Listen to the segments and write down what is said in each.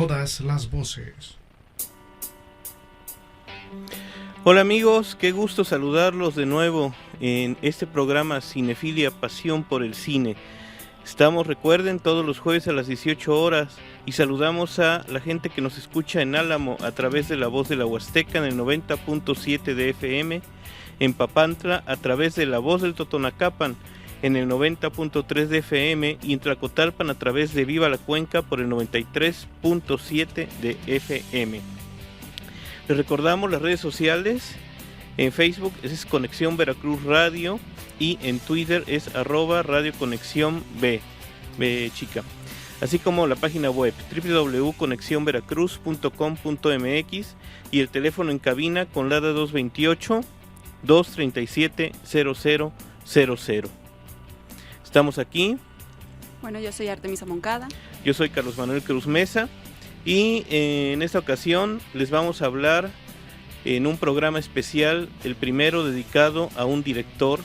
todas las voces. Hola amigos, qué gusto saludarlos de nuevo en este programa Cinefilia, Pasión por el Cine. Estamos, recuerden, todos los jueves a las 18 horas y saludamos a la gente que nos escucha en Álamo a través de La Voz de la Huasteca en el 90.7 de FM, en Papantla a través de La Voz del Totonacapan en el 90.3 de FM y en Tlacotalpan a través de Viva la Cuenca por el 93.7 de FM. Les recordamos las redes sociales. En Facebook es Conexión Veracruz Radio y en Twitter es @Radio Conexión B chica. Así como la página web www.conexionveracruz.com.mx y el teléfono en cabina con LADA 228-237-0000. Estamos aquí. Bueno, yo soy Artemisa Moncada. Yo soy Carlos Manuel Cruz Mesa y en esta ocasión les vamos a hablar en un programa especial, el primero dedicado a un director,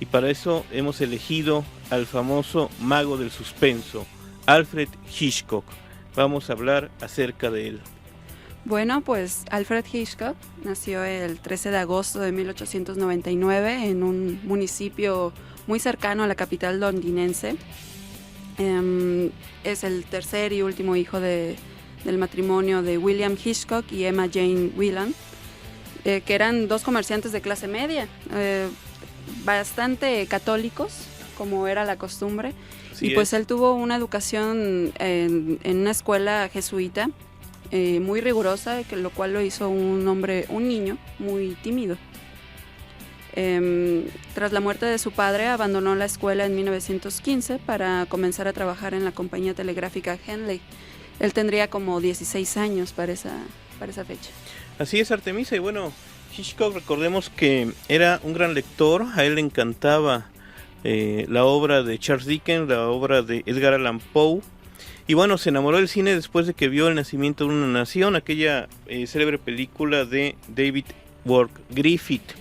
y para eso hemos elegido al famoso mago del suspenso, Alfred Hitchcock. Vamos a hablar acerca de él. Bueno, pues Alfred Hitchcock nació el 13 de agosto de 1899 en un municipio muy cercano a la capital londinense. Es el tercer y último hijo del matrimonio de William Hitchcock y Emma Jane Whelan, que eran dos comerciantes de clase media, bastante católicos, como era la costumbre. Sí, y pues él tuvo una educación en una escuela jesuita muy rigurosa, lo cual lo hizo un niño muy tímido. Tras la muerte de su padre, abandonó la escuela en 1915 para comenzar a trabajar en la compañía telegráfica Henley. Él tendría como 16 años para esa fecha. Así es, Artemisa, y bueno, Hitchcock, recordemos que era un gran lector, a él le encantaba la obra de Charles Dickens, la obra de Edgar Allan Poe, y bueno, se enamoró del cine después de que vio El nacimiento de una nación, aquella célebre película de David Ward Griffith.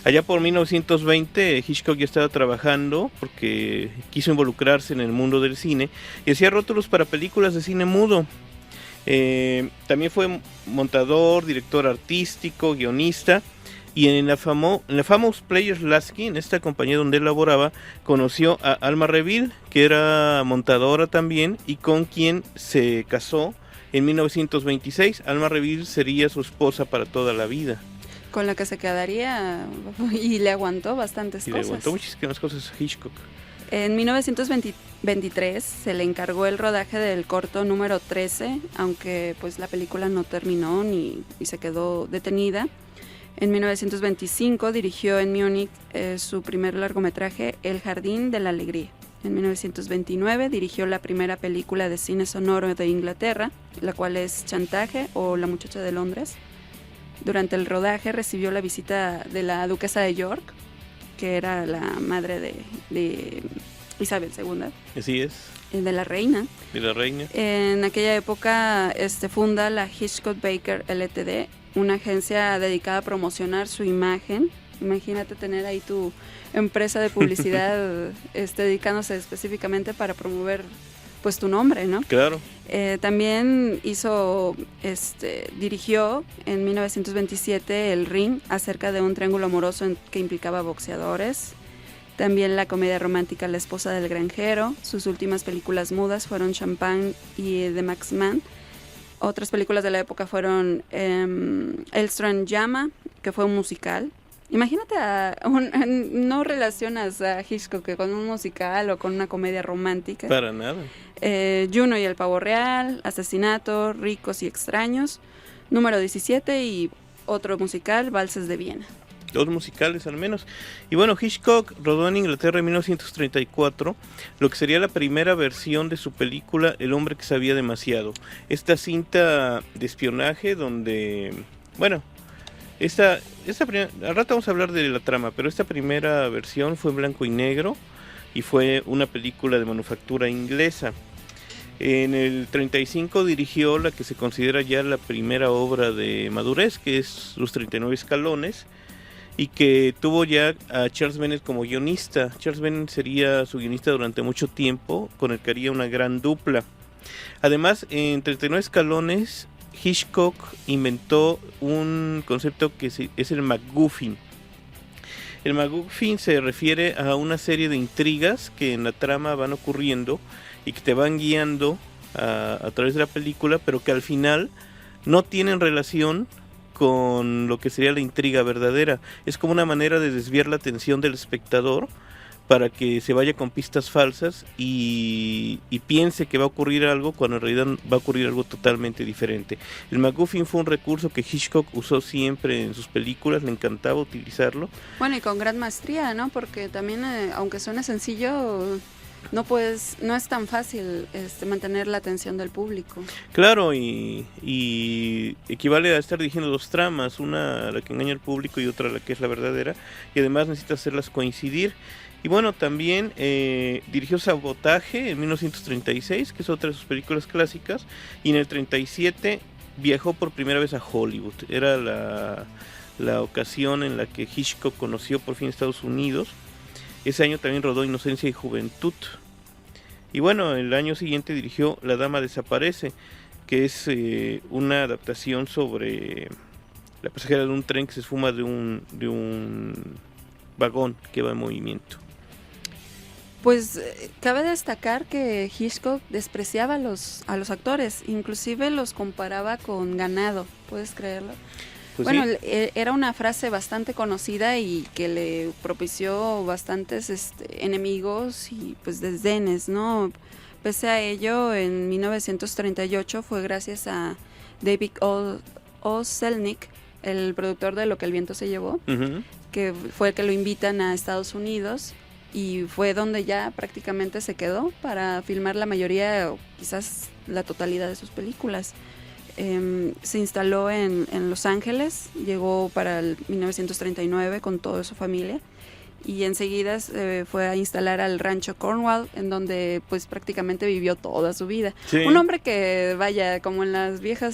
Allá por 1920 Hitchcock ya estaba trabajando porque quiso involucrarse en el mundo del cine y hacía rótulos para películas de cine mudo. También fue montador, director artístico, guionista, y en la Famous Players Lasky, en esta compañía donde él laboraba, conoció a Alma Reville, que era montadora también y con quien se casó en 1926. Alma Reville sería su esposa para toda la vida. Con la que se quedaría y le aguantó bastantes cosas. Le aguantó muchísimas cosas a Hitchcock. En 1923 se le encargó el rodaje del corto número 13, aunque pues la película no terminó y se quedó detenida. En 1925 dirigió en Múnich su primer largometraje, El Jardín de la Alegría. En 1929 dirigió la primera película de cine sonoro de Inglaterra, la cual es Chantage o La muchacha de Londres. Durante el rodaje recibió la visita de la duquesa de York, que era la madre de Isabel II. Así es. De la reina. De la reina. En aquella época funda la Hitchcock Baker Ltd., una agencia dedicada a promocionar su imagen. Imagínate tener ahí tu empresa de publicidad dedicándose específicamente para promover pues tu nombre, ¿no? Claro. También dirigió en 1927 El Ring, acerca de un triángulo amoroso que implicaba boxeadores. También la comedia romántica La esposa del granjero. Sus últimas películas mudas fueron Champagne y The Max Man. Otras películas de la época fueron Elstrand Llama, que fue un musical. Imagínate, no relacionas a Hitchcock con un musical o con una comedia romántica. Para nada. Juno y el pavo real, Asesinato, Ricos y extraños, número 17 y otro musical, Valses de Viena. Dos musicales al menos. Y bueno, Hitchcock rodó en Inglaterra en 1934 lo que sería la primera versión de su película El hombre que sabía demasiado. Esta cinta de espionaje donde, bueno, al rato vamos a hablar de la trama, pero esta primera versión fue en blanco y negro y fue una película de manufactura inglesa. En el 35 dirigió la que se considera ya la primera obra de madurez, que es Los 39 escalones, y que tuvo ya a Charles Bennett como guionista. Charles Bennett sería su guionista durante mucho tiempo, con el que haría una gran dupla. Además, en 39 escalones, Hitchcock inventó un concepto que es el MacGuffin. El MacGuffin se refiere a una serie de intrigas que en la trama van ocurriendo y que te van guiando a través de la película, pero que al final no tienen relación con lo que sería la intriga verdadera. Es como una manera de desviar la atención del espectador para que se vaya con pistas falsas y piense que va a ocurrir algo cuando en realidad va a ocurrir algo totalmente diferente. El MacGuffin fue un recurso que Hitchcock usó siempre en sus películas, le encantaba utilizarlo. Bueno, y con gran maestría, ¿no? Porque también, aunque suene sencillo, no es tan fácil mantener la atención del público. Claro, y equivale a estar dirigiendo dos tramas, una a la que engaña al público y otra a la que es la verdadera, y además necesita hacerlas coincidir. Y bueno, también dirigió Sabotaje en 1936, que es otra de sus películas clásicas, y en el 37 viajó por primera vez a Hollywood. Era la ocasión en la que Hitchcock conoció por fin Estados Unidos. Ese año también rodó Inocencia y Juventud. Y bueno, el año siguiente dirigió La Dama Desaparece, que es una adaptación sobre la pasajera de un tren que se esfuma de un vagón que va en movimiento. Pues cabe destacar que Hitchcock despreciaba a los actores, inclusive los comparaba con ganado, ¿puedes creerlo? Pues bueno, sí. Era una frase bastante conocida y que le propició bastantes enemigos y pues desdenes, ¿no? Pese a ello, en 1938 fue gracias a David O. Selznick, el productor de Lo que el viento se llevó, que fue el que lo invitan a Estados Unidos, y fue donde ya prácticamente se quedó para filmar la mayoría o quizás la totalidad de sus películas. Se instaló en Los Ángeles, llegó para el 1939 con toda su familia y enseguida fue a instalar al rancho Cornwall, en donde pues prácticamente vivió toda su vida. Sí. Un hombre que, vaya, como en la vieja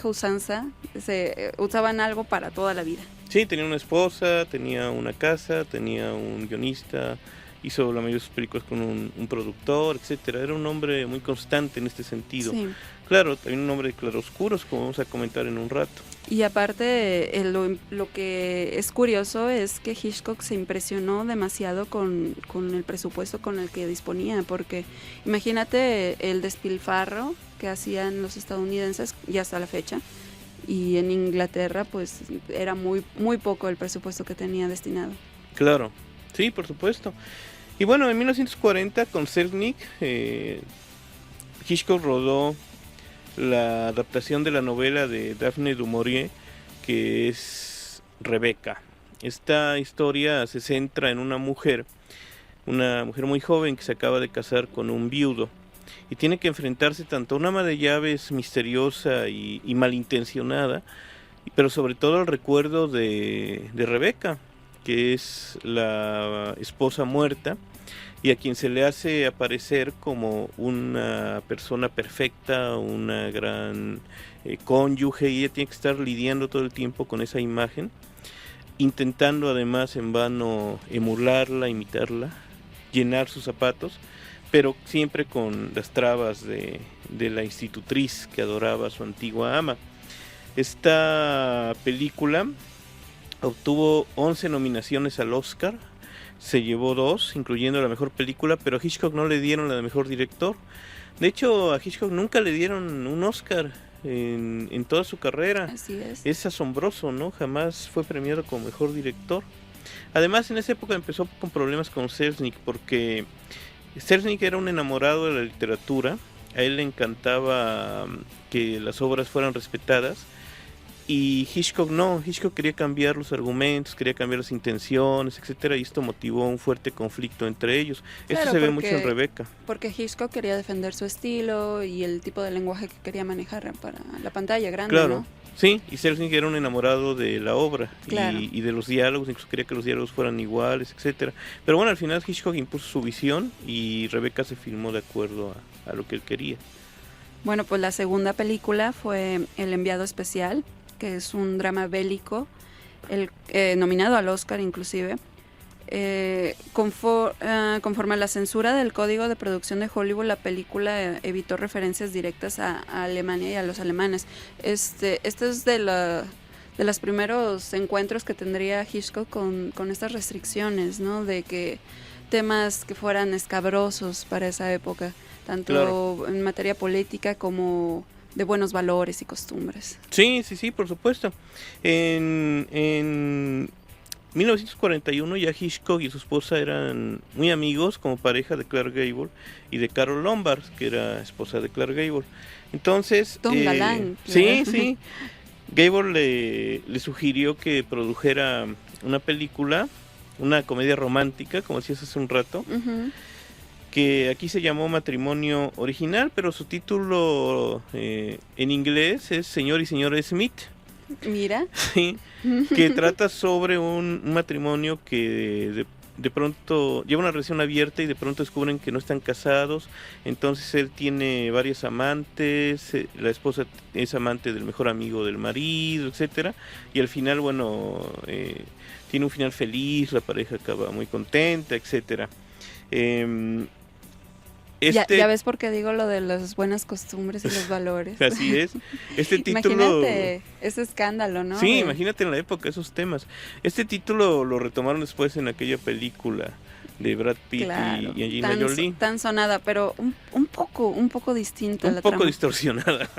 usanza, se usaban algo para toda la vida. Sí, tenía una esposa, tenía una casa, tenía un guionista, hizo la mayoría de sus películas con un productor, etcétera. Era un hombre muy constante en este sentido. Sí. Claro, también un hombre de claroscuros, como vamos a comentar en un rato. Y aparte, lo que es curioso es que Hitchcock se impresionó demasiado con el presupuesto con el que disponía, porque imagínate el despilfarro que hacían los estadounidenses y hasta la fecha, y en Inglaterra pues era muy, muy poco el presupuesto que tenía destinado. Claro, sí, por supuesto. Y bueno, en 1940 con Selznick, Hitchcock rodó la adaptación de la novela de Daphne du Maurier, que es Rebeca. Esta historia se centra en una mujer muy joven que se acaba de casar con un viudo y tiene que enfrentarse tanto a una ama de llaves misteriosa y malintencionada, pero sobre todo al recuerdo de Rebeca, que es la esposa muerta y a quien se le hace aparecer como una persona perfecta, una gran cónyuge, y ella tiene que estar lidiando todo el tiempo con esa imagen, intentando además en vano emularla, imitarla, llenar sus zapatos, pero siempre con las trabas de la institutriz que adoraba a su antigua ama. Esta película obtuvo 11 nominaciones al Oscar, se llevó 2, incluyendo la mejor película, pero a Hitchcock no le dieron la de mejor director. De hecho, a Hitchcock nunca le dieron un Oscar en toda su carrera. Así es. Es asombroso, ¿no? Jamás fue premiado como mejor director. Además, en esa época empezó con problemas con Selznick, porque Selznick era un enamorado de la literatura. A él le encantaba que las obras fueran respetadas. Y Hitchcock no, Hitchcock quería cambiar los argumentos, quería cambiar las intenciones, etcétera, y esto motivó un fuerte conflicto entre ellos. Claro, esto se ve mucho en Rebeca. Porque Hitchcock quería defender su estilo y el tipo de lenguaje que quería manejar para la pantalla grande, claro, ¿no? Sí, y Selznick era un enamorado de la obra, claro, y de los diálogos, incluso quería que los diálogos fueran iguales, etcétera. Pero bueno, al final Hitchcock impuso su visión y Rebeca se filmó de acuerdo a lo que él quería. Bueno, pues la segunda película fue El enviado especial, que es un drama bélico, nominado al Oscar inclusive. Conforme a la censura del Código de Producción de Hollywood, la película evitó referencias directas a Alemania y a los alemanes. Este es de los primeros encuentros que tendría Hitchcock con estas restricciones, ¿no? De que temas que fueran escabrosos para esa época, tanto claro, en materia política como de buenos valores y costumbres. Sí, por supuesto. En 1941 ya Hitchcock y su esposa eran muy amigos como pareja de Clark Gable y de Carol Lombard, que era esposa de Clark Gable. Entonces, Galán. Sí. Gable le sugirió que produjera una película, una comedia romántica, como decías hace un rato, que aquí se llamó Matrimonio Original, pero su título en inglés es Señor y Señora Smith. Mira. Sí, que trata sobre un matrimonio que de pronto lleva una relación abierta y de pronto descubren que no están casados. Entonces él tiene varias amantes, la esposa es amante del mejor amigo del marido, etcétera, y al final, bueno, tiene un final feliz, la pareja acaba muy contenta, etcétera. Ya ves por qué digo lo de las buenas costumbres y los valores. Así es. Este título... Imagínate ese escándalo, ¿no? Sí, imagínate en la época esos temas. Este título lo retomaron después en aquella película de Brad Pitt, claro, y Angelina Jolie. Tan sonada, pero un poco distinta la trama. Un poco trama. Distorsionada.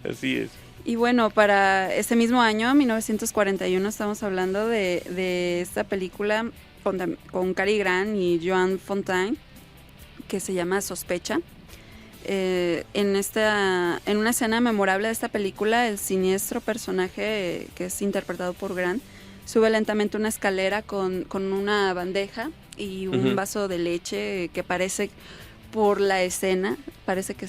Así es. Y bueno, para ese mismo año, 1941, estamos hablando de esta película con Cary Grant y Joan Fontaine, que se llama Sospecha. En una escena memorable de esta película, el siniestro personaje que es interpretado por Grant sube lentamente una escalera con una bandeja y un vaso de leche que parece, por la escena, parece que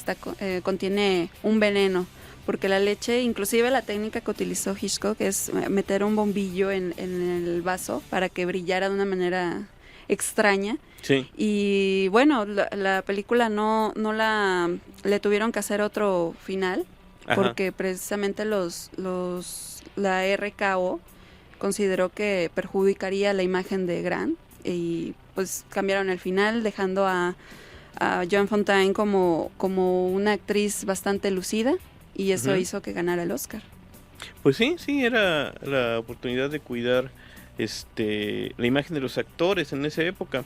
contiene un veneno, porque la leche, inclusive la técnica que utilizó Hitchcock es meter un bombillo en el vaso para que brillara de una manera extraña. Sí. Y bueno, la película le tuvieron que hacer otro final. Ajá. Porque precisamente la RKO consideró que perjudicaría la imagen de Grant y pues cambiaron el final, dejando a Joan Fontaine como una actriz bastante lucida, y eso hizo que ganara el Oscar. Pues sí, era la oportunidad de cuidar la imagen de los actores en esa época.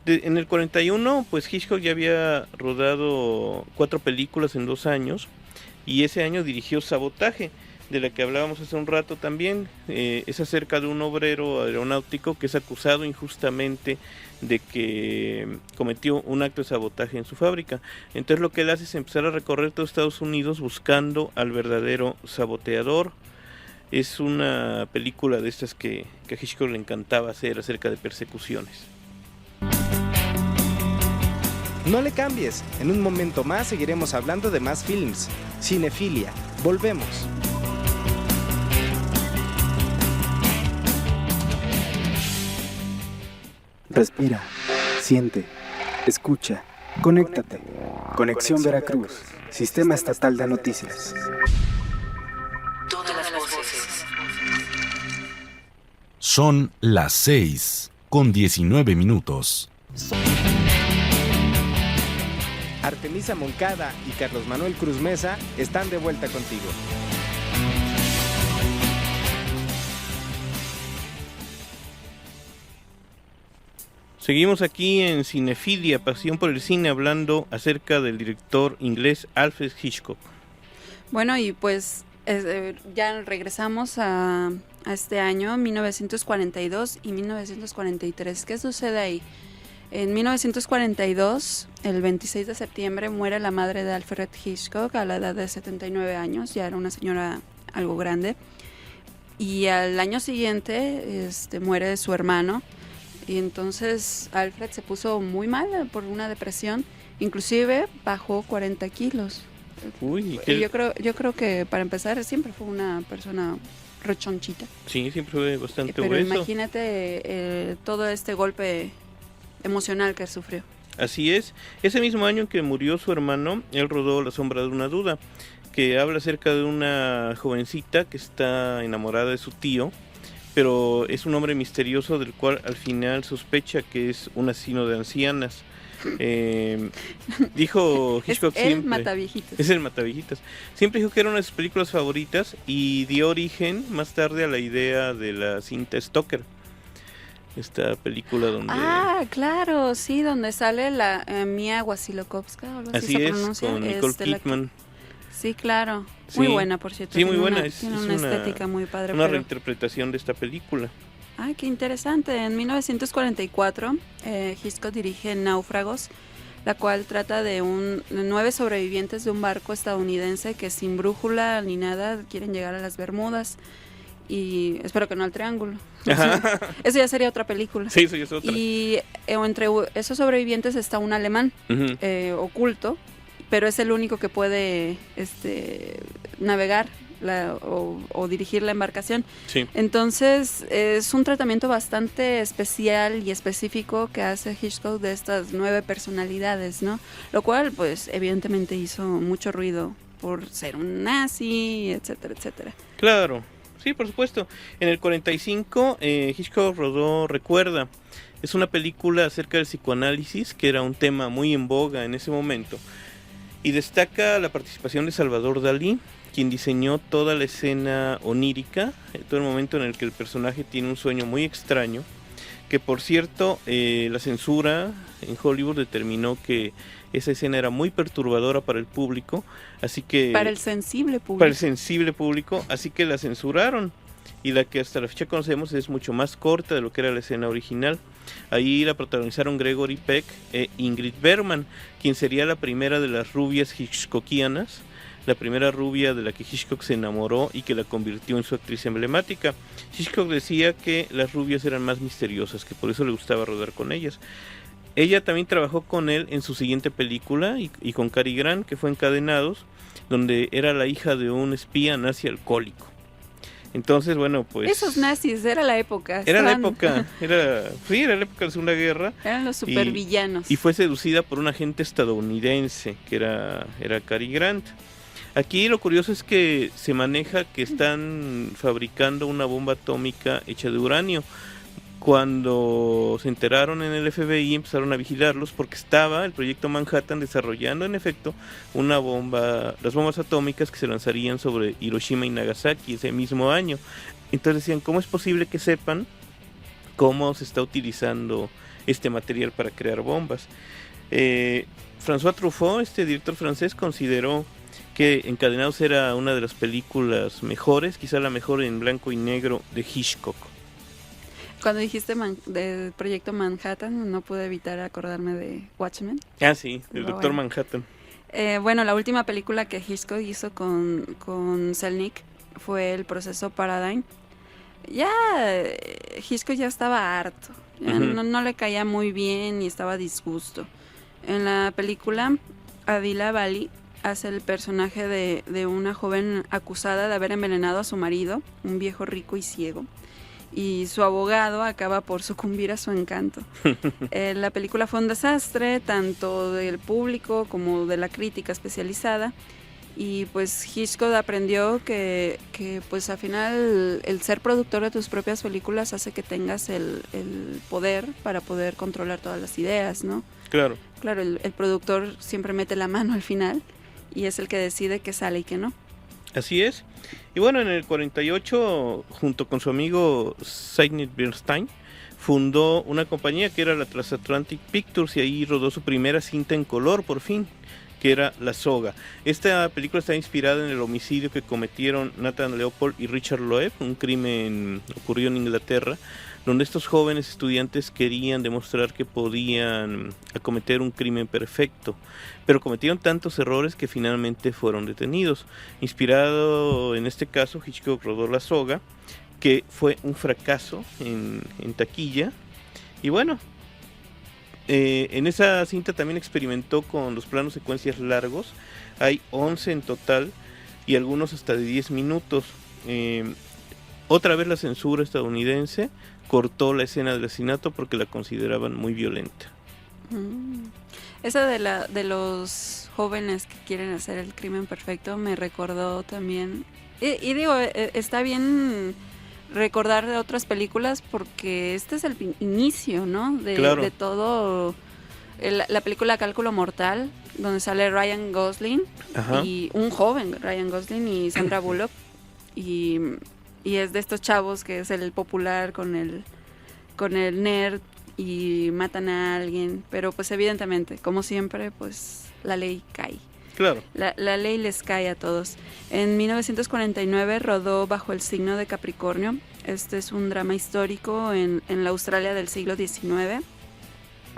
En el 41, pues Hitchcock ya había rodado 4 películas en 2 años, y ese año dirigió Sabotaje, de la que hablábamos hace un rato también. Es acerca de un obrero aeronáutico que es acusado injustamente de que cometió un acto de sabotaje en su fábrica. Entonces lo que él hace es empezar a recorrer todo Estados Unidos buscando al verdadero saboteador. Es una película de estas que a Hitchcock le encantaba hacer, acerca de persecuciones. No le cambies, en un momento más seguiremos hablando de más films. Cinefilia, volvemos. Respira, siente, escucha, conéctate. Conexión Veracruz, Sistema Estatal de Noticias. Todas las voces. Son las 6:19. Artemisa Moncada y Carlos Manuel Cruz Mesa están de vuelta contigo. Seguimos aquí en Cinefilia, Pasión por el Cine, hablando acerca del director inglés Alfred Hitchcock. Bueno, y pues ya regresamos a este año, 1942 y 1943. ¿Qué sucede ahí? En 1942, el 26 de septiembre, muere la madre de Alfred Hitchcock a la edad de 79 años, ya era una señora algo grande. Y al año siguiente muere su hermano, y entonces Alfred se puso muy mal por una depresión, inclusive bajó 40 kilos. Uy, y yo creo que para empezar siempre fue una persona rechonchita. Sí, siempre fue bastante pero obeso. Imagínate todo este golpe emocional que sufrió. Así es. Ese mismo año en que murió su hermano, él rodó La sombra de una duda, que habla acerca de una jovencita que está enamorada de su tío, pero es un hombre misterioso del cual al final sospecha que es un asesino de ancianas. Dijo Hitchcock Es el siempre... Mataviejitas. Es el Mataviejitas. Siempre dijo que era una de sus películas favoritas y dio origen más tarde a la idea de la cinta Stoker. Esta película donde... Ah, claro, sí, donde sale la Mia Wasikowska, o algo así así se es, pronuncia. con Nicole de la que- Kidman. Sí, claro. Muy Sí. buena, por cierto. Sí, muy Tiene buena. Una, Es tiene una una estética muy padre. Una pero- reinterpretación de esta película. Ah, qué interesante. En 1944, Hitchcock dirige Náufragos, la cual trata de 9 sobrevivientes de un barco estadounidense que sin brújula ni nada quieren llegar a las Bermudas. Y espero que no al Triángulo. Ajá. Eso ya sería otra película. Sí, eso ya es otra. Y entre esos sobrevivientes está un alemán Ujú. oculto, pero es el único que puede navegar o dirigir la embarcación. Sí. Entonces es un tratamiento bastante especial y específico que hace Hitchcock de estas 9 personalidades, ¿no? Lo cual pues evidentemente hizo mucho ruido por ser un nazi, etcétera, etcétera. Claro, sí, por supuesto. En el 45 Hitchcock rodó Recuerda. Es una película acerca del psicoanálisis, que era un tema muy en boga en ese momento. Y destaca la participación de Salvador Dalí, quien diseñó toda la escena onírica, todo el momento en el que el personaje tiene un sueño muy extraño, que por cierto la censura en Hollywood determinó que esa escena era muy perturbadora para el público, así que... Para el sensible público. Para el sensible público, así que la censuraron, y la que hasta la fecha conocemos es mucho más corta de lo que era la escena original. Ahí la protagonizaron Gregory Peck e Ingrid Bergman, quien sería la primera de las rubias hitchcockianas, la primera rubia de la que Hitchcock se enamoró y que la convirtió en su actriz emblemática. Hitchcock decía que las rubias eran más misteriosas, que por eso le gustaba rodar con ellas. Ella también trabajó con él en su siguiente película y con Cary Grant, que fue Encadenados, donde era la hija de un espía nazi alcohólico. Entonces, bueno, pues... Esos nazis, era la época. Era la estaban- época, era la época de la Segunda Guerra. Eran los supervillanos. Y fue seducida por un agente estadounidense, que era Cary Grant. Aquí lo curioso es que se maneja que están fabricando una bomba atómica hecha de uranio. Cuando se enteraron en el FBI empezaron a vigilarlos porque estaba el proyecto Manhattan desarrollando en efecto una bomba, las bombas atómicas que se lanzarían sobre Hiroshima y Nagasaki ese mismo año. Entonces decían, ¿cómo es posible que sepan cómo se está utilizando este material para crear bombas? François Truffaut, este director francés, consideró que Encadenados era una de las películas mejores, quizá la mejor en blanco y negro de Hitchcock. Cuando dijiste del proyecto Manhattan, no pude evitar acordarme de Watchmen. Ah, sí, el Pero Doctor bueno. Manhattan. Bueno, la última película que Hitchcock hizo con Selznick fue El Proceso Paradigm. Ya Hitchcock ya estaba harto, ya Ujú. no le caía muy bien y estaba a disgusto. En la película, Adila Bali hace el personaje de una joven acusada de haber envenenado a su marido, un viejo rico y ciego, y su abogado acaba por sucumbir a su encanto. La película fue un desastre, tanto del público como de la crítica especializada, y pues Hitchcock aprendió que pues al final el ser productor de tus propias películas hace que tengas el poder para poder controlar todas las ideas, ¿no? Claro. Claro, el productor siempre mete la mano al final y es el que decide qué sale y qué no. Así es. Y bueno, en el 48, junto con su amigo Sidney Bernstein, fundó una compañía que era la Transatlantic Pictures y ahí rodó su primera cinta en color, por fin, que era La Soga. Esta película está inspirada en el homicidio que cometieron Nathan Leopold y Richard Loeb, un crimen ocurrió en Inglaterra, donde estos jóvenes estudiantes querían demostrar que podían acometer un crimen perfecto, pero cometieron tantos errores que finalmente fueron detenidos. Inspirado en este caso, Hitchcock rodó La Soga, que fue un fracaso en taquilla, y bueno, en esa cinta también experimentó con los planos secuencias largos, hay 11 en total, y algunos hasta de 10 minutos. Otra vez la censura estadounidense cortó la escena del asesinato porque la consideraban muy violenta. Esa de los jóvenes que quieren hacer el crimen perfecto me recordó también, y digo, está bien recordar de otras películas porque este es el inicio, ¿no? Claro. De todo la película Cálculo Mortal, donde sale Ryan Gosling, Ajá. y un joven Ryan Gosling y Sandra Bullock, y es de estos chavos que es el popular con el nerd y matan a alguien, pero pues evidentemente, como siempre, pues la ley cae. Claro. La ley les cae a todos. En 1949 rodó Bajo el signo de Capricornio. Este es un drama histórico en la Australia del siglo XIX,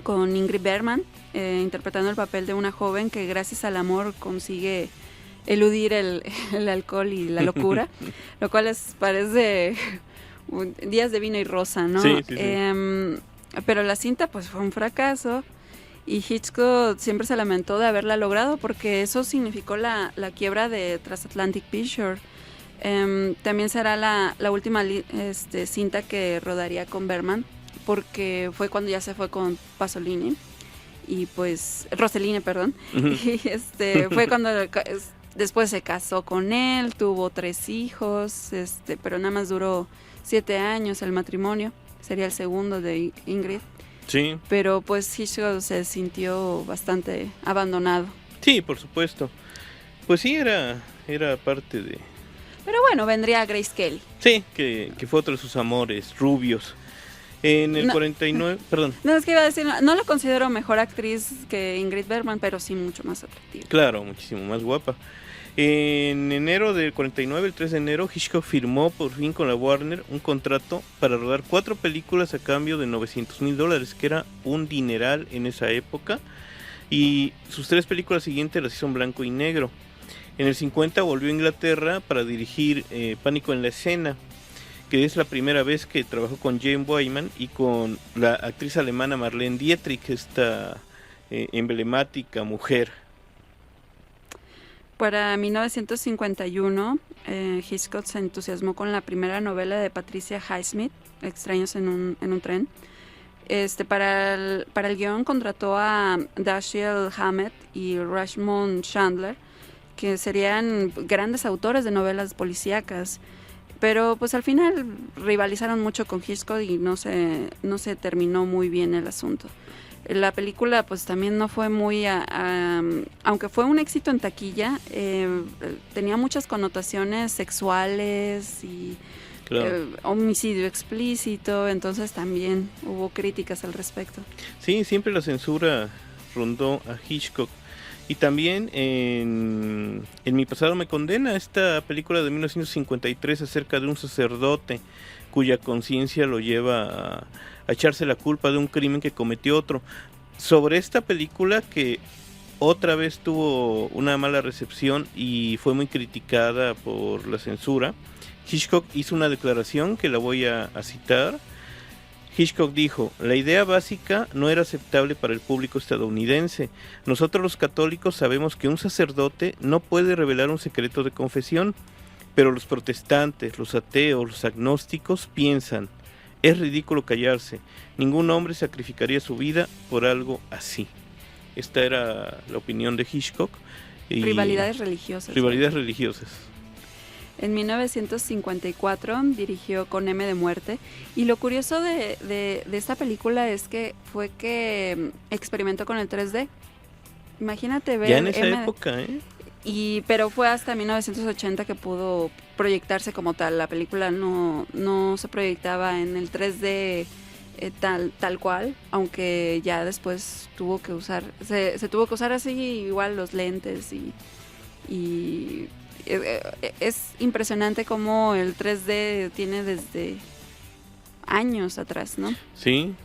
con Ingrid Bergman interpretando el papel de una joven que gracias al amor consigue eludir el alcohol y la locura, lo cual parece días de vino y rosa, ¿no? Sí. Pero la cinta pues fue un fracaso. Y Hitchcock siempre se lamentó de haberla logrado porque eso significó la quiebra de Transatlantic Pictures. También será la última cinta que rodaría con Bergman, porque fue cuando ya se fue con Pasolini y pues Rossellini, perdón. Uh-huh. Y fue cuando después se casó con él, tuvo 3 hijos, pero nada más duró 7 años el matrimonio. Sería el segundo de Ingrid. Sí. Pero pues Hitchcock se sintió bastante abandonado. Sí, por supuesto. Pues sí, era parte de... Pero bueno, vendría Grace Kelly. Sí, que fue otro de sus amores rubios. En el 49, perdón. No, es que iba a decir, no la considero mejor actriz que Ingrid Bergman, pero sí mucho más atractiva. Claro, muchísimo más guapa. En enero del 49, el 3 de enero, Hitchcock firmó por fin con la Warner un contrato para rodar 4 películas a cambio de $900,000, que era un dineral en esa época, y sus 3 películas siguientes las hizo en blanco y negro. En el 50 volvió a Inglaterra para dirigir Pánico en la escena, que es la primera vez que trabajó con Jane Wyman y con la actriz alemana Marlene Dietrich, esta emblemática mujer. Para 1951, Hitchcock se entusiasmó con la primera novela de Patricia Highsmith, Extraños en un tren. Para el guión contrató a Dashiell Hammett y Rashomon Chandler, que serían grandes autores de novelas policíacas, pero pues al final rivalizaron mucho con Hitchcock y no se terminó muy bien el asunto. La película pues también no fue muy, aunque fue un éxito en taquilla, tenía muchas connotaciones sexuales y Claro. Homicidio explícito, entonces también hubo críticas al respecto. Sí, siempre la censura rondó a Hitchcock. Y también en Mi pasado me condena, esta película de 1953 acerca de un sacerdote cuya conciencia lo lleva a echarse la culpa de un crimen que cometió otro. Sobre esta película, que otra vez tuvo una mala recepción y fue muy criticada por la censura, Hitchcock hizo una declaración que la voy a citar. Hitchcock dijo: la idea básica no era aceptable para el público estadounidense. Nosotros los católicos sabemos que un sacerdote no puede revelar un secreto de confesión, pero los protestantes, los ateos, los agnósticos piensan: es ridículo callarse, ningún hombre sacrificaría su vida por algo así. Esta era la opinión de Hitchcock. Y rivalidades religiosas. Rivalidades religiosas. En 1954 dirigió Con M de muerte, y lo curioso de esta película es que fue que experimentó con el 3D. Imagínate ver ya en esa época, pero fue hasta 1980 que pudo proyectarse como tal. La película no se proyectaba en el 3D tal cual, aunque ya después tuvo que usar, se tuvo que usar así igual los lentes y es impresionante cómo el 3D tiene desde años atrás, ¿no? Sí.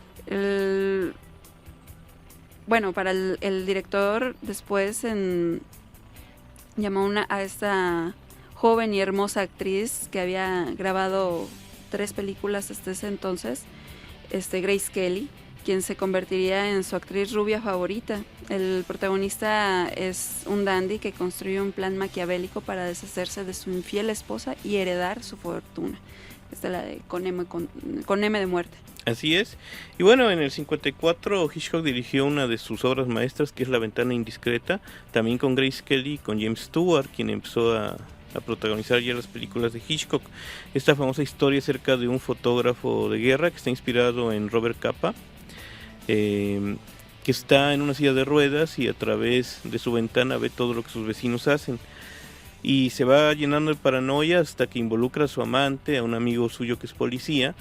Bueno, para el director después llamó a esta joven y hermosa actriz que había grabado 3 películas hasta ese entonces, Grace Kelly, quien se convertiría en su actriz rubia favorita. El protagonista es un dandy que construye un plan maquiavélico para deshacerse de su infiel esposa y heredar su fortuna. Esta es la de Con M de muerte. Así es. Y bueno, en el 54 Hitchcock dirigió una de sus obras maestras, que es La ventana indiscreta, también con Grace Kelly y con James Stewart, quien empezó a a protagonizar ya las películas de Hitchcock. Esta famosa historia acerca de un fotógrafo de guerra que está inspirado en Robert Capa, que está en una silla de ruedas y a través de su ventana ve todo lo que sus vecinos hacen. Y se va llenando de paranoia hasta que involucra a su amante, a un amigo suyo que es policía,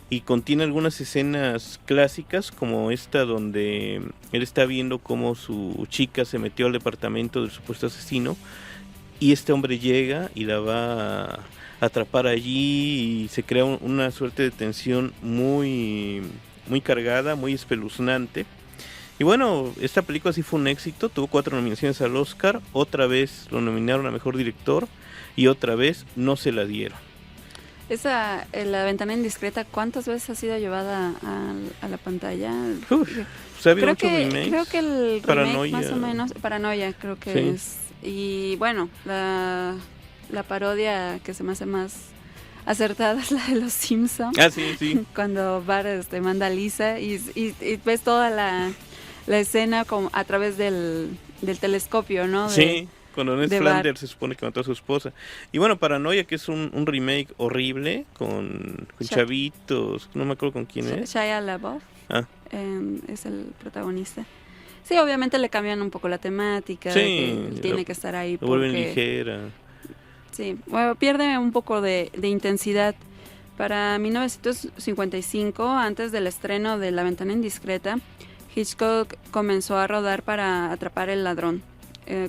y contiene algunas escenas clásicas como esta donde él está viendo cómo su chica se metió al departamento del supuesto asesino y este hombre llega y la va a atrapar allí y se crea una suerte de tensión muy, muy cargada, muy espeluznante. Y bueno, esta película sí fue un éxito, tuvo 4 nominaciones al Oscar, otra vez lo nominaron a Mejor Director y otra vez no se la dieron. Esa, La ventana indiscreta, ¿cuántas veces ha sido llevada a la pantalla? Ha habido muchos remakes. Creo que el remake Paranoia. más o menos, Paranoia creo que Sí. es. Y bueno, la parodia que se me hace más acertada es la de los Simpsons. Ah, sí. Cuando Bart manda a Lisa y ves toda la escena como a través del telescopio, ¿no? Sí, cuando Ned de Flanders Bart. se supone que mató a su esposa. Y bueno, Paranoia, que es un remake horrible con chavitos, no me acuerdo con quién es. Shia LaBeouf Ah, es el protagonista. Sí, obviamente le cambian un poco la temática, Sí, que él tiene que estar ahí lo vuelven porque ligera. sí, bueno, pierde un poco de intensidad. Para 1955, antes del estreno de La ventana indiscreta, Hitchcock comenzó a rodar para Atrapar el ladrón,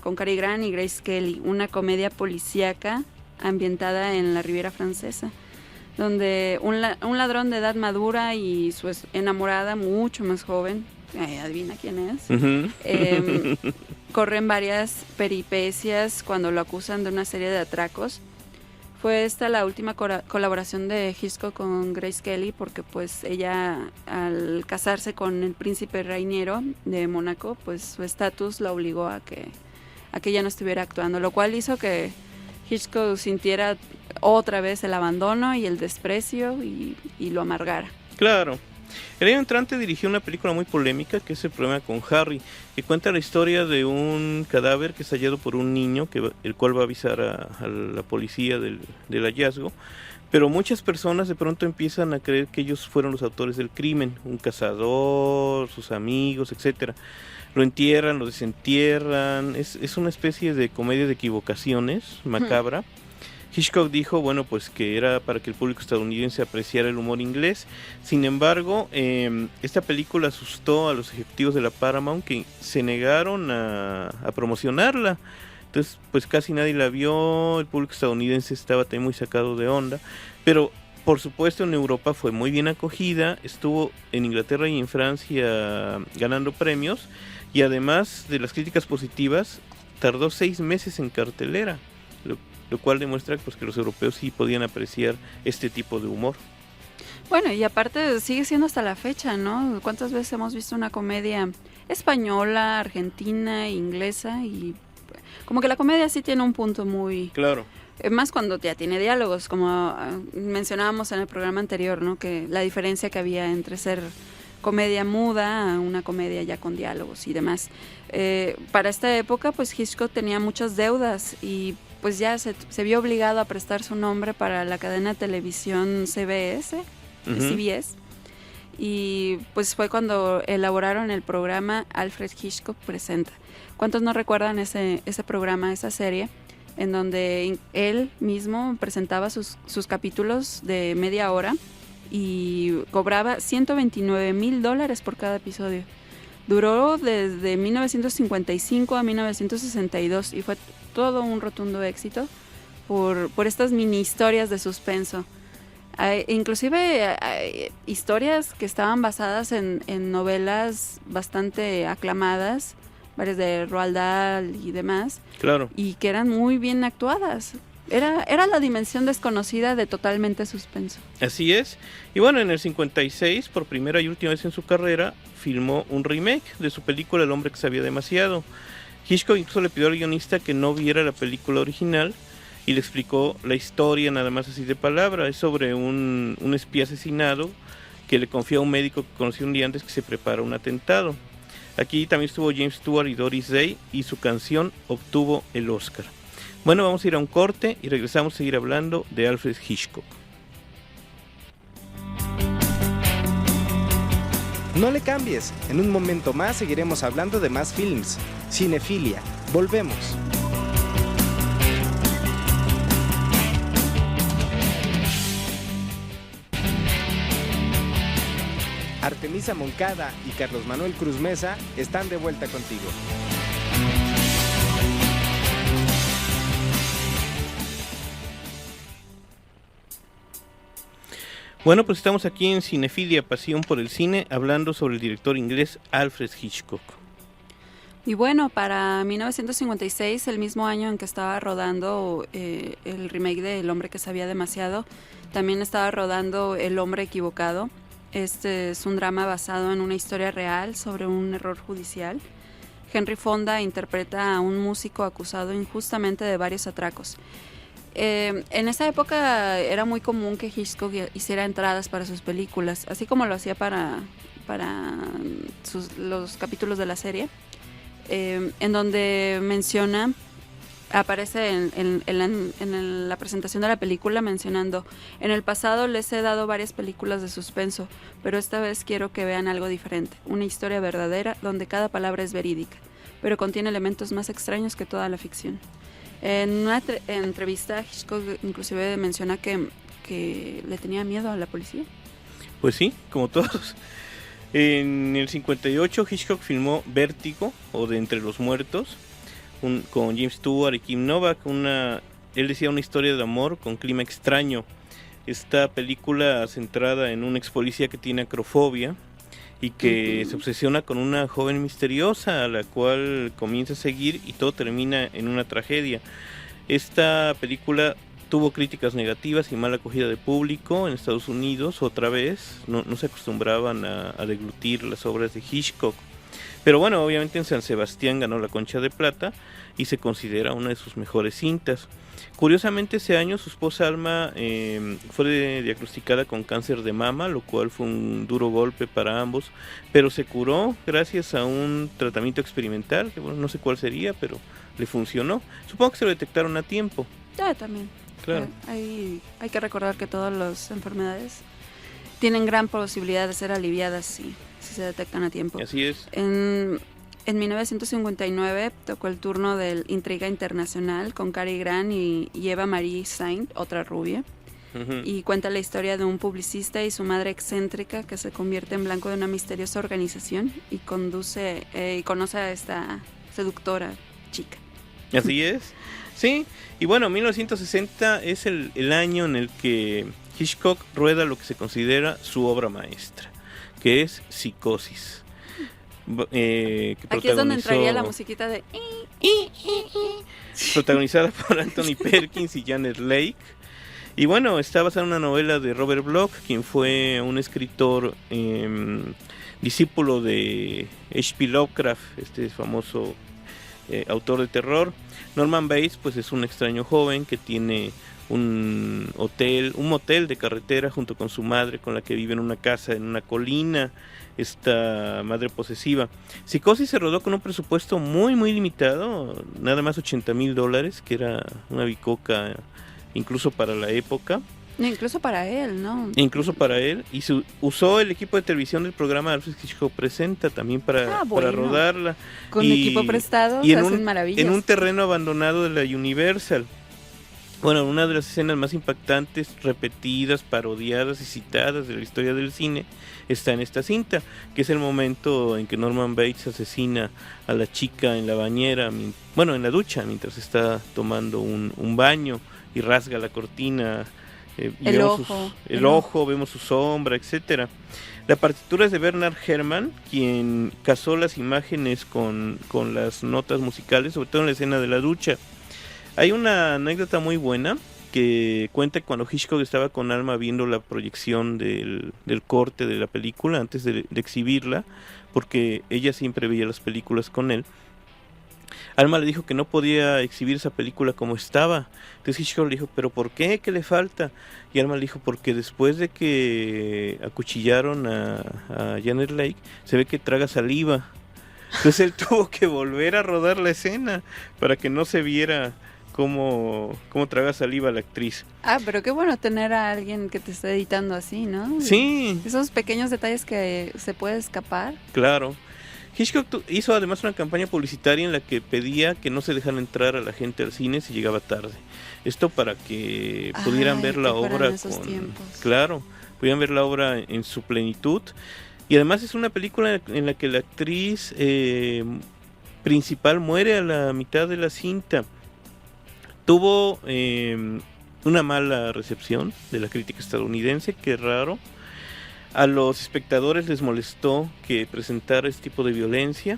con Cary Grant y Grace Kelly, una comedia policíaca ambientada en la Riviera Francesa, donde un ladrón de edad madura y su enamorada mucho más joven, adivina quién es, Ujú. corren varias peripecias cuando lo acusan de una serie de atracos. Fue esta la última colaboración de Hitchcock con Grace Kelly porque pues ella al casarse con el príncipe Rainiero de Mónaco, pues su estatus la obligó a que ya no estuviera actuando, lo cual hizo que Hitchcock sintiera otra vez el abandono y el desprecio y lo amargara. Claro. El año entrante dirigió una película muy polémica que es El problema con Harry, que cuenta la historia de un cadáver que es hallado por un niño, el cual va a avisar a la policía del hallazgo, pero muchas personas de pronto empiezan a creer que ellos fueron los autores del crimen, un cazador, sus amigos, etcétera. Lo entierran, lo desentierran, es una especie de comedia de equivocaciones macabra. Hitchcock dijo, bueno, pues que era para que el público estadounidense apreciara el humor inglés. Sin embargo, esta película asustó a los ejecutivos de la Paramount que se negaron a promocionarla. Entonces, pues casi nadie la vio, el público estadounidense estaba también muy sacado de onda. Pero, por supuesto, en Europa fue muy bien acogida, estuvo en Inglaterra y en Francia ganando premios. Y además de las críticas positivas, tardó 6 meses en cartelera. Lo cual demuestra pues, que los europeos sí podían apreciar este tipo de humor. Bueno, y aparte sigue siendo hasta la fecha, ¿no? ¿Cuántas veces hemos visto una comedia española, argentina, inglesa? Y como que la comedia sí tiene un punto muy... Claro. Más cuando ya tiene diálogos, como mencionábamos en el programa anterior, ¿no? Que la diferencia que había entre ser comedia muda a una comedia ya con diálogos y demás. Para esta época, pues Hitchcock tenía muchas deudas y pues ya se vio obligado a prestar su nombre para la cadena de televisión CBS, CBS, y pues fue cuando elaboraron el programa Alfred Hitchcock Presenta. ¿Cuántos no recuerdan ese programa, esa serie, en donde él mismo presentaba sus capítulos de media hora y cobraba $129,000 por cada episodio? Duró desde 1955 a 1962 y fue todo un rotundo éxito por estas mini historias de suspenso. Inclusive hay historias que estaban basadas en novelas bastante aclamadas, varias de Roald Dahl y demás, Claro. y que eran muy bien actuadas. Era la dimensión desconocida de Totalmente Suspenso. Así es. Y bueno, en el 56, por primera y última vez en su carrera, filmó un remake de su película El hombre que sabía demasiado. Hitchcock incluso le pidió al guionista que no viera la película original y le explicó la historia nada más así de palabra. Es sobre un espía asesinado que le confía a un médico que conoció un día antes que se prepara un atentado. Aquí también estuvo James Stewart y Doris Day y su canción obtuvo el Oscar. Bueno, vamos a ir a un corte y regresamos a seguir hablando de Alfred Hitchcock. No le cambies, en un momento más seguiremos hablando de más films. Cinefilia, volvemos. Artemisa Moncada y Carlos Manuel Cruz Mesa están de vuelta contigo. Bueno, pues estamos aquí en Cinefilia, Pasión por el Cine, hablando sobre el director inglés Alfred Hitchcock. Y bueno, para 1956, el mismo año en que estaba rodando el remake de El hombre que sabía demasiado, también estaba rodando El hombre equivocado. Este es un drama basado en una historia real sobre un error judicial. Henry Fonda interpreta a un músico acusado injustamente de varios atracos. En esa época era muy común que Hitchcock hiciera entradas para sus películas, así como lo hacía para los capítulos de la serie, en donde aparece en la presentación de la película mencionando: en el pasado les he dado varias películas de suspenso, pero esta vez quiero que vean algo diferente, una historia verdadera donde cada palabra es verídica, pero contiene elementos más extraños que toda la ficción. En una entrevista, Hitchcock inclusive menciona que le tenía miedo a la policía. Pues sí, como todos. En el 58 Hitchcock filmó Vértigo, o De entre los muertos, con James Stewart y Kim Novak. Él decía una historia de amor con clima extraño. Esta película centrada en un ex policía que tiene acrofobia y que se obsesiona con una joven misteriosa a la cual comienza a seguir, y todo termina en una tragedia. Esta película tuvo críticas negativas y mala acogida de público en Estados Unidos. Otra vez, no se acostumbraban a deglutir las obras de Hitchcock. Pero bueno, obviamente en San Sebastián ganó la Concha de Plata y se considera una de sus mejores cintas. Curiosamente, ese año su esposa Alma fue diagnosticada con cáncer de mama, lo cual fue un duro golpe para ambos, pero se curó gracias a un tratamiento experimental, que bueno, no sé cuál sería, pero le funcionó. Supongo que se lo detectaron a tiempo. También. Claro. Hay que recordar que todas las enfermedades tienen gran posibilidad de ser aliviadas si se detectan a tiempo. Así es. En 1959 tocó el turno del Intriga Internacional con Cary Grant y Eva Marie Saint, otra rubia. Uh-huh. Y cuenta la historia de un publicista y su madre excéntrica que se convierte en blanco de una misteriosa organización y conoce a esta seductora chica. Así es. Sí, y bueno, 1960 es el año en el que Hitchcock rueda lo que se considera su obra maestra, que es Psicosis. Aquí es donde entraría la musiquita de... protagonizada por Anthony Perkins y Janet Leigh. Y bueno, está basada en una novela de Robert Bloch, quien fue un escritor discípulo de H.P. Lovecraft, este famoso autor de terror. Norman Bates pues es un extraño joven que tiene un motel de carretera junto con su madre, con la que vive en una casa en una colina, esta madre posesiva. Psicosis se rodó con un presupuesto muy muy limitado, nada más $80,000, que era una bicoca incluso para la época. Incluso para él, ¿no? Incluso para él, y usó el equipo de televisión del programa Alfred Hitchcock Presenta también para rodarla. Con equipo prestado se hacen maravillas. En un terreno abandonado de la Universal. Bueno, una de las escenas más impactantes, repetidas, parodiadas y citadas de la historia del cine está en esta cinta, que es el momento en que Norman Bates asesina a la chica en la bañera, en la ducha, mientras está tomando un baño, y rasga la cortina. El ojo, vemos su sombra, etcétera. La partitura es de Bernard Herrmann, quien casó las imágenes con las notas musicales, sobre todo en la escena de la ducha. Hay una anécdota muy buena que cuenta cuando Hitchcock estaba con Alma viendo la proyección del corte de la película antes de exhibirla, porque ella siempre veía las películas con él. Alma le dijo que no podía exhibir esa película como estaba. Entonces Hitchcock le dijo, ¿pero por qué? ¿Qué le falta? Y Alma le dijo, porque después de que acuchillaron a Janet Leigh, se ve que traga saliva. Entonces él tuvo que volver a rodar la escena para que no se viera cómo traga saliva la actriz. Ah, pero qué bueno tener a alguien que te esté editando así, ¿no? Sí, Esos pequeños detalles que se puede escapar. claro. Hitchcock hizo además una campaña publicitaria en la que pedía que no se dejaran entrar a la gente al cine si llegaba tarde. Esto para que pudieran ver la obra claro, pudieran ver la obra en su plenitud. Y además es una película en la que la actriz principal muere a la mitad de la cinta. Tuvo una mala recepción de la crítica estadounidense, que es raro. A los espectadores les molestó que presentara este tipo de violencia.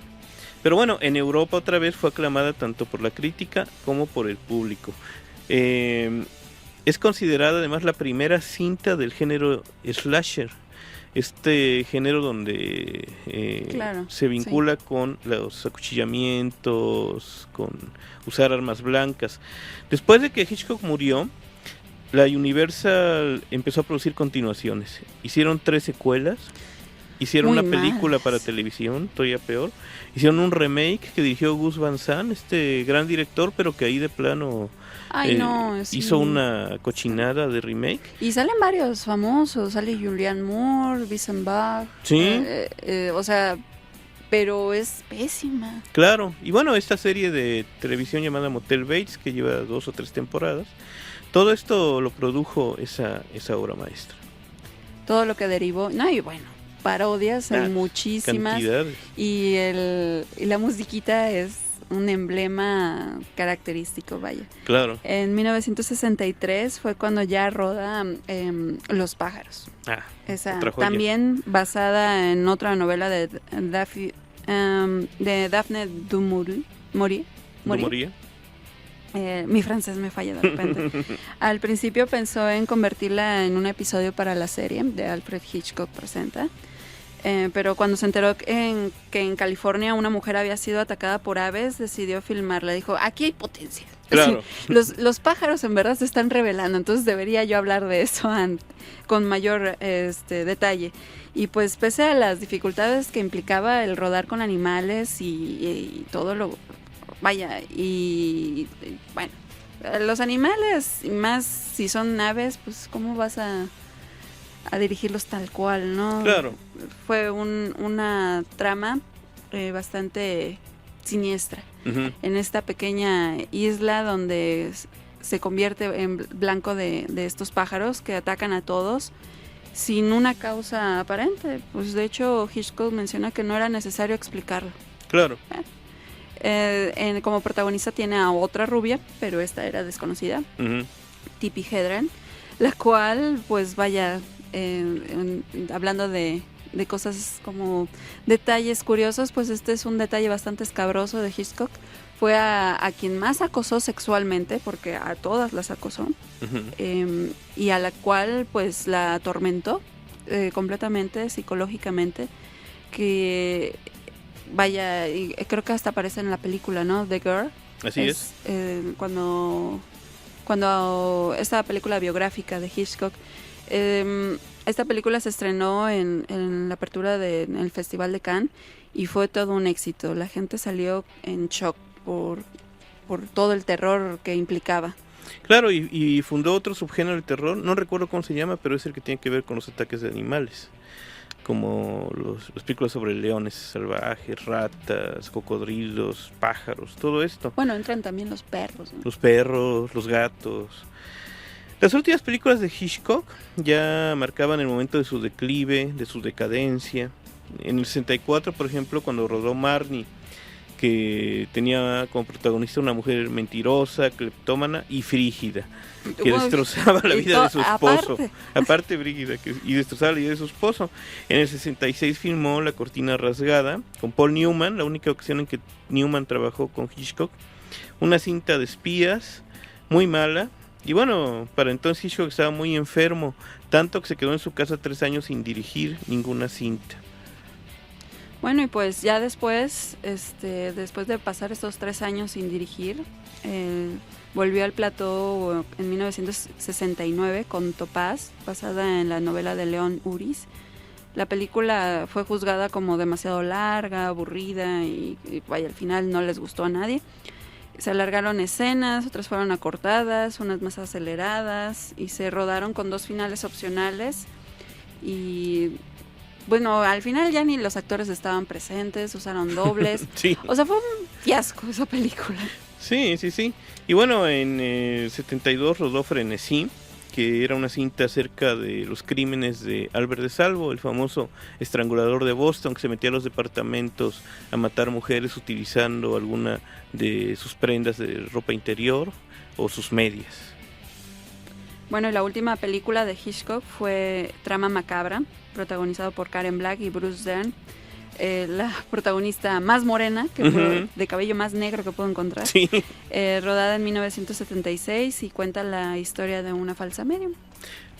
Pero bueno, en Europa otra vez fue aclamada tanto por la crítica como por el público. Es considerada además la primera cinta del género slasher. Este género donde se vincula con los acuchillamientos, con usar armas blancas. Después de que Hitchcock murió, la Universal empezó a producir continuaciones. Hicieron 3 secuelas, hicieron una película para televisión, todavía peor. Hicieron un remake que dirigió Gus Van Sant, este gran director, pero que ahí de plano hizo una cochinada de remake. Y salen varios famosos, sale Julianne Moore, Vincent Bach. Sí. O sea, pero es pésima. Claro, y bueno, esta serie de televisión llamada Motel Bates, que lleva 2 o 3 temporadas, todo esto lo produjo esa obra maestra. Todo lo que derivó, no, y bueno, parodias hay muchísimas. Cantidades. Y la musiquita es un emblema característico, vaya. Claro. En 1963 fue cuando ya roda Los pájaros. Esa también basada en otra novela de Daphne du Maurier. Mi francés me falla de repente. Al principio pensó en convertirla en un episodio para la serie de Alfred Hitchcock Presenta, pero cuando se enteró que en California una mujer había sido atacada por aves, decidió filmarla. Dijo, aquí hay potencia. Claro. Los pájaros en verdad se están revelando, entonces debería yo hablar de eso con mayor detalle. Y pues pese a las dificultades que implicaba el rodar con animales y todo lo... Vaya, y bueno, los animales, más si son aves, pues cómo vas a dirigirlos tal cual, ¿no? Claro. Fue una trama bastante siniestra. Uh-huh. En esta pequeña isla donde se convierte en blanco de estos pájaros que atacan a todos sin una causa aparente. Pues de hecho Hitchcock menciona que no era necesario explicarlo. Claro. Como protagonista tiene a otra rubia, pero esta era desconocida, uh-huh. Tippi Hedren, la cual, pues vaya, hablando de cosas como detalles curiosos, pues este es un detalle bastante escabroso de Hitchcock. Fue a quien más acosó sexualmente, porque a todas las acosó, uh-huh. Y a la cual pues la atormentó completamente, psicológicamente, que... Vaya, y creo que hasta aparece en la película, ¿no? The Girl. Así es. Cuando esta película biográfica de Hitchcock, esta película se estrenó en la apertura del Festival de Cannes y fue todo un éxito. La gente salió en shock por todo el terror que implicaba. Claro, y fundó otro subgénero de terror, no recuerdo cómo se llama, pero es el que tiene que ver con los ataques de animales, como los películas sobre leones salvajes, ratas, cocodrilos, pájaros, todo esto. Bueno, entran también los perros, ¿no? Los perros, los gatos. Las últimas películas de Hitchcock ya marcaban el momento de su declive, de su decadencia. En el 64, por ejemplo, cuando rodó Marnie, que tenía como protagonista una mujer mentirosa, cleptómana y frígida, que destrozaba la vida de su esposo. Aparte brígida, y destrozaba la vida de su esposo. En el 66 filmó La cortina rasgada con Paul Newman, la única ocasión en que Newman trabajó con Hitchcock. Una cinta de espías, muy mala. Y bueno, para entonces Hitchcock estaba muy enfermo, tanto que se quedó en su casa 3 años sin dirigir ninguna cinta. Bueno, y pues ya después de pasar estos 3 años sin dirigir, volvió al plató en 1969 con Topaz, basada en la novela de Leon Uris. La película fue juzgada como demasiado larga, aburrida y vaya, al final no les gustó a nadie. Se alargaron escenas, otras fueron acortadas, unas más aceleradas y se rodaron con 2 finales opcionales y bueno, al final ya ni los actores estaban presentes, usaron dobles. Sí. O sea, fue un fiasco esa película. Sí. Y bueno, en 72 rodó Frenesí, que era una cinta acerca de los crímenes de Albert de Salvo, el famoso estrangulador de Boston, que se metía a los departamentos a matar mujeres utilizando alguna de sus prendas de ropa interior o sus medias. Bueno, y la última película de Hitchcock fue Trama Macabra, protagonizado por Karen Black y Bruce Dern, la protagonista más morena, de cabello más negro que puedo encontrar, Sí. Rodada en 1976 y cuenta la historia de una falsa medium.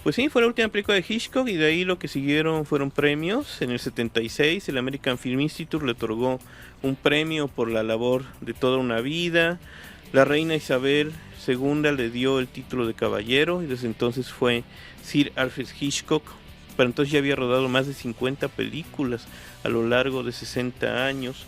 Pues sí, fue la última película de Hitchcock y de ahí lo que siguieron fueron premios. En el 76 el American Film Institute le otorgó un premio por la labor de toda una vida. La reina Isabel II le dio el título de caballero y desde entonces fue Sir Alfred Hitchcock. Para entonces ya había rodado más de 50 películas a lo largo de 60 años.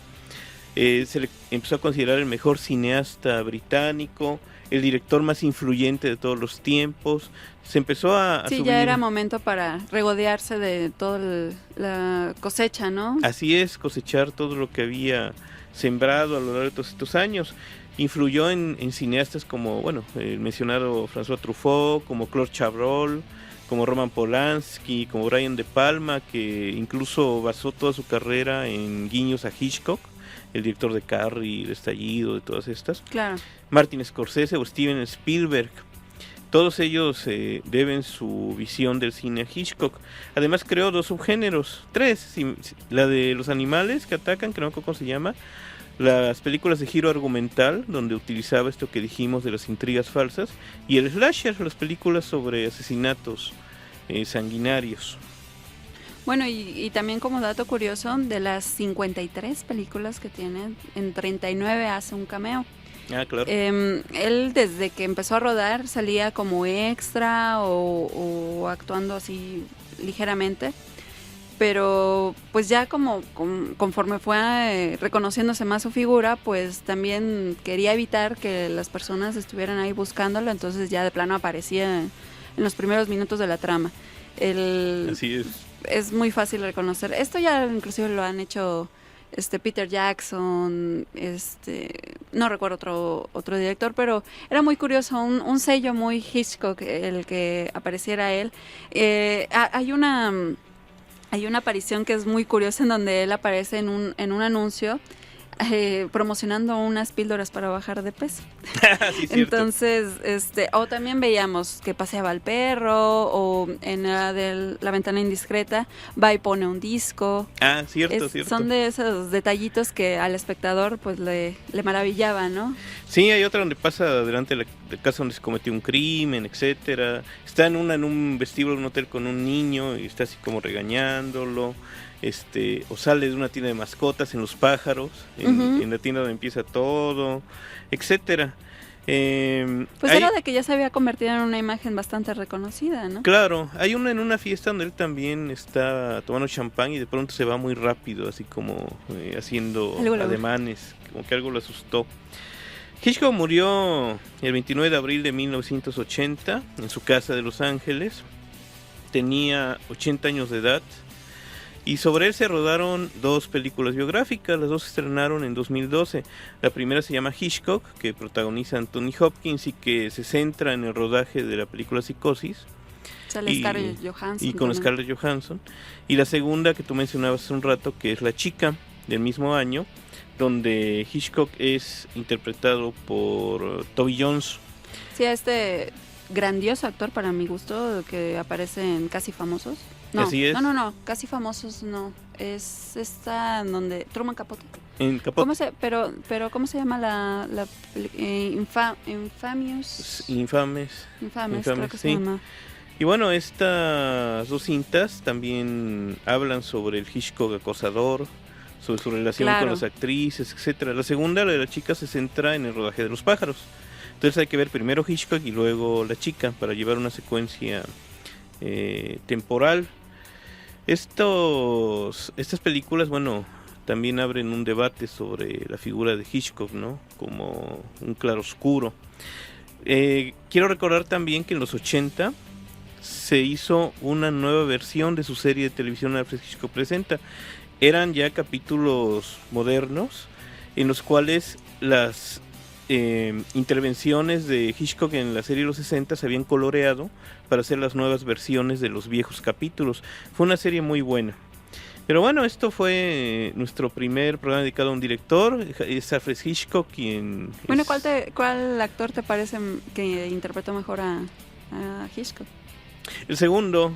Se le empezó a considerar el mejor cineasta británico, el director más influyente de todos los tiempos. Se empezó a Sí, subir. ya era momento para regodearse de toda la cosecha, ¿no? Así es, cosechar todo lo que había sembrado a lo largo de todos estos años. Influyó en cineastas como, bueno, el mencionado François Truffaut, como Claude Chabrol, como Roman Polanski, como Brian De Palma, que incluso basó toda su carrera en guiños a Hitchcock, el director de Carrie, de Estallido, de todas estas. Claro. Martin Scorsese o Steven Spielberg. Todos ellos deben su visión del cine a Hitchcock. Además creó 2 subgéneros, 3, la de los animales que atacan, que no me acuerdo cómo se llama, las películas de giro argumental, donde utilizaba esto que dijimos de las intrigas falsas, y el slasher, las películas sobre asesinatos sanguinarios. Bueno, y también como dato curioso, de las 53 películas que tiene, en 39 hace un cameo. Ah, claro. Él desde que empezó a rodar salía como extra o actuando así ligeramente, pero pues ya conforme fue reconociéndose más su figura, pues también quería evitar que las personas estuvieran ahí buscándolo, entonces ya de plano aparecía en los primeros minutos de la trama. Así es. Es muy fácil reconocer. Esto ya inclusive lo han hecho Peter Jackson, no recuerdo otro director, pero era muy curioso, un sello muy Hitchcock el que apareciera él. Hay una aparición que es muy curiosa en donde él aparece en un anuncio promocionando unas píldoras para bajar de peso. Sí, cierto. Entonces, o también veíamos que paseaba al perro, o en la de La ventana indiscreta va y pone un disco. Ah, cierto. Son de esos detallitos que al espectador pues le maravillaba, ¿no? Sí, hay otra donde pasa delante de la casa donde se cometió un crimen, etcétera. Está en un vestíbulo de un hotel con un niño y está así como regañándolo. O sale de una tienda de mascotas en Los Pájaros, en la tienda donde empieza todo, etcétera. Pues era de que ya se había convertido en una imagen bastante reconocida, ¿no? Claro, hay una en una fiesta donde él también está tomando champán y de pronto se va muy rápido, así como haciendo ademanes, como que algo lo asustó. Hitchcock murió el 29 de abril de 1980 en su casa de Los Ángeles. Tenía 80 años de edad. Y sobre él se rodaron 2 películas biográficas, las 2 se estrenaron en 2012. La primera se llama Hitchcock, que protagoniza Anthony Hopkins y que se centra en el rodaje de la película Psicosis. Sale Scarlett Johansson. Y con también. Scarlett Johansson. Y la segunda que tú mencionabas hace un rato, que es La chica, del mismo año, donde Hitchcock es interpretado por Toby Jones. Sí, grandioso actor para mi gusto, que aparece en Casi Famosos. No, Así es. No, Casi Famosos no. Es esta en donde Truman Capote. En Capote. Pero ¿cómo se llama la Infamous? Infames, creo que sí. se llama. Y bueno, estas 2 cintas también hablan sobre el Hitchcock acosador, sobre su relación con las actrices, etcétera. La segunda, la de La chica, se centra en el rodaje de Los Pájaros. Entonces hay que ver primero Hitchcock y luego La chica para llevar una secuencia temporal. Estas películas, bueno, también abren un debate sobre la figura de Hitchcock, ¿no? Como un claroscuro. Quiero recordar también que en los 80 se hizo una nueva versión de su serie de televisión Alfred Hitchcock Presenta. Eran ya capítulos modernos en los cuales las intervenciones de Hitchcock en la serie de los 60 se habían coloreado para hacer las nuevas versiones de los viejos capítulos. Fue una serie muy buena. Pero bueno, esto fue nuestro primer programa dedicado a un director, es Alfred Hitchcock quien... Bueno, ¿cuál actor te parece que interpretó mejor a Hitchcock? El segundo,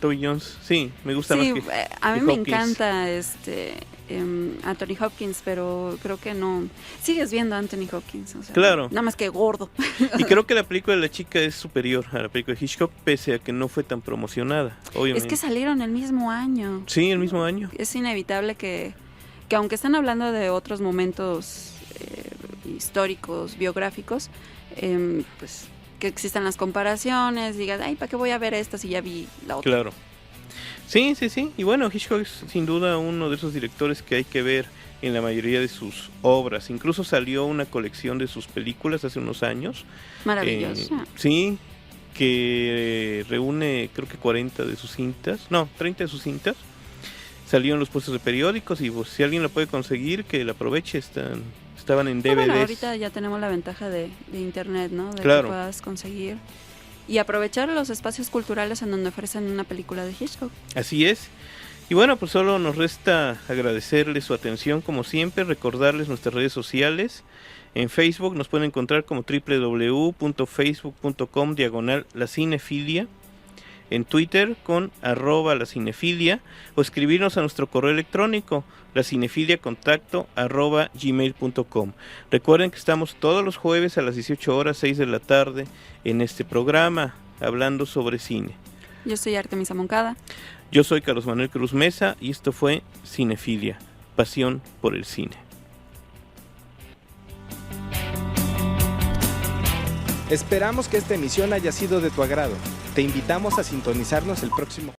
Toby Jones, sí, me gusta más que a mí me Hopkins. encanta Anthony Hopkins, pero creo que no. Sigues viendo a Anthony Hopkins, o sea, claro. Nada más que gordo. Y creo que la película de la chica es superior a la película de Hitchcock, pese a que no fue tan promocionada, obviamente. Es que salieron el mismo año. Sí, el mismo año. Es inevitable que aunque están hablando de otros momentos históricos, biográficos, pues que existan las comparaciones, digas, ay, ¿para qué voy a ver esta si ya vi la otra? Claro. Sí. Y bueno, Hitchcock es sin duda uno de esos directores que hay que ver en la mayoría de sus obras. Incluso salió una colección de sus películas hace unos años. Maravilloso. Sí, que reúne creo que 30 de sus cintas. Salió en los puestos de periódicos y pues, si alguien la puede conseguir, que la aproveche. Estaban en DVDs. Bueno, ahorita ya tenemos la ventaja de internet, ¿no? De claro. que puedas conseguir y aprovechar los espacios culturales en donde ofrecen una película de Hitchcock. Así es. Y bueno, pues solo nos resta agradecerles su atención como siempre, recordarles nuestras redes sociales. En Facebook nos pueden encontrar como www.facebook.com/lacinefilia. En Twitter con @lacinefilia o escribirnos a nuestro correo electrónico lacinefiliacontacto@gmail.com. Recuerden que estamos todos los jueves a las 18 horas, 6 de la tarde en este programa hablando sobre cine. Yo soy Artemisa Moncada. Yo soy Carlos Manuel Cruz Mesa y esto fue Cinefilia, pasión por el cine. Esperamos que esta emisión haya sido de tu agrado. Te invitamos a sintonizarnos el próximo